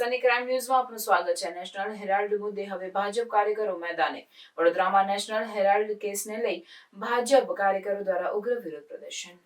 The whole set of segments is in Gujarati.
સની ક્રાઇમ ન્યૂઝમાં આપનું સ્વાગત છે। નેશનલ હેરાલ્ડ મુદ્દે હવે ભાજપ કાર્યકરો મેદાને। વડોદરામાં નેશનલ હેરાલ્ડ કેસને લઈ ભાજપ કાર્યકરો દ્વારા ઉગ્ર વિરોધ પ્રદર્શન।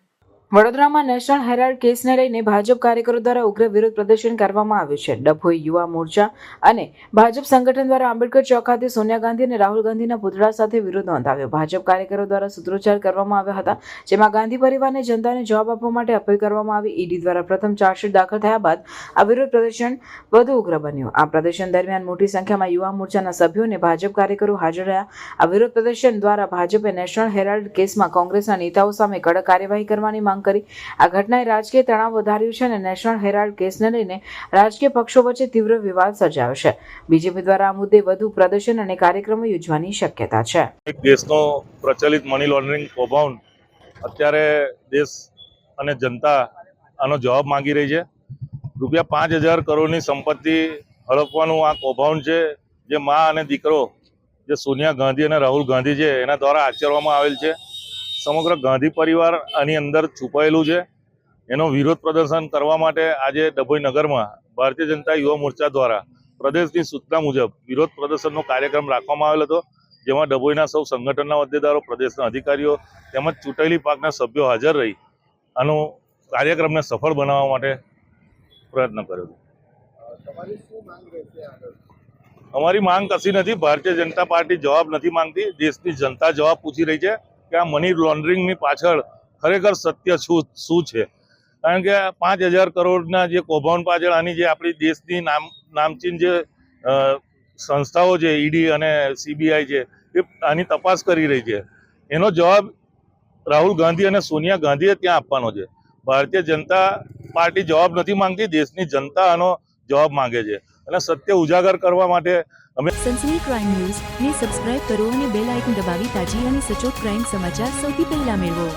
વડોદરામાં નેશનલ હેરાલ્ડ કેસને લઈને ભાજપ કાર્યકરો દ્વારા ઉગ્ર વિરોધ પ્રદર્શન કરવામાં આવ્યું છે। ડભોઈ યુવા મોરચા અને ભાજપ સંગઠન દ્વારા આંબેડકર ચોક ખાતે સોનિયા ગાંધી અને રાહુલ ગાંધીના પુતળા સાથે વિરોધ નોંધાવ્યો। ભાજપ કાર્યકરો દ્વારા સૂત્રોચ્ચાર કરવામાં આવ્યા હતા, જેમાં ગાંધી પરિવારને જનતાને જવાબ આપવા માટે અપીલ કરવામાં આવી। ઈડી દ્વારા પ્રથમ ચાર્જશીટ દાખલ થયા બાદ આ વિરોધ પ્રદર્શન વધુ ઉગ્ર બન્યું। આ પ્રદર્શન દરમિયાન મોટી સંખ્યામાં યુવા મોરચાના સભ્યો અને ભાજપ કાર્યકરો હાજર રહ્યા। આ વિરોધ પ્રદર્શન દ્વારા ભાજપે નેશનલ હેરાલ્ડ કેસમાં કોંગ્રેસના નેતાઓ સામે કડક કાર્યવાહી કરવાની માંગ કરી। આ ઘટનાએ રાજકીય તણાવ વધાર્યું છે અને નેશનલ હેરાલ્ડ કેસને લઈને રાજકીય પક્ષો વચ્ચે તીવ્ર વિવાદ સર્જાયો છે। બીજેપી દ્વારા આ મુદ્દે વધુ પ્રદર્શન અને કાર્યક્રમો યોજવાની શક્યતા છે। દેશનો પ્રચલિત મની લોન્ડરિંગ કૌભાંડ અત્યારે દેશ અને જનતા આનો જવાબ માંગી રહી છે। રૂપિયા 5,000 કરોડની સંપત્તિ હડપવાનું આ કૌભાંડ છે, જે મા અને દીકરો જે સોનિયા ગાંધી અને રાહુલ ગાંધી છે એના દ્વારા આચરવામાં આવેલ છે। સમગ્ર ગાંધી પરિવાર આની અંદર છુપાયેલું છે। એનો વિરોધ પ્રદર્શન કરવા માટે આજે ડભોઈ નગરમાં ભારતીય જનતા યુવા મોરચા દ્વારા પ્રદેશની સૂચના મુજબ વિરોધ પ્રદર્શનનો કાર્યક્રમ રાખવામાં આવેલ હતો, જેમાં ડભોઈના સૌ સંગઠનના હોદ્દેદારો, પ્રદેશના અધિકારીઓ તેમજ ચૂંટાયેલી પાકના સભ્યો હાજર રહી આનો કાર્યક્રમને સફળ બનાવવા માટે પ્રયત્ન કર્યો। અમારી માંગ કશી નથી। ભારતીય જનતા પાર્ટી જવાબ નથી માંગતી, દેશની જનતા જવાબ પૂછી રહી છે કે આ મની લોન્ડરિંગની પાછળ ખરેખર સત્ય શું છે। કારણ કે 5,000 કરોડના જે કૌભાંડ પાછળ આની જે આપણી દેશની નામચીન જે સંસ્થાઓ છે, ઈડી અને CBI છે, એ આની તપાસ કરી રહી છે। એનો જવાબ રાહુલ ગાંધી અને સોનિયા ગાંધીએ ત્યાં આપવાનો છે। ભારતીય જનતા પાર્ટી જવાબ નથી માંગતી, દેશની જનતા આનો જવાબ માંગે છે અને સત્ય ઉજાગર કરવા માટે અમે સનસની ક્રાઇમ ન્યૂઝ ને સબસ્ક્રાઇબ કરો અને બેલ આઇકન દબાવી તાજી અને સચોટ ક્રાઇમ સમાચાર સૌથી પહેલા મેળવો।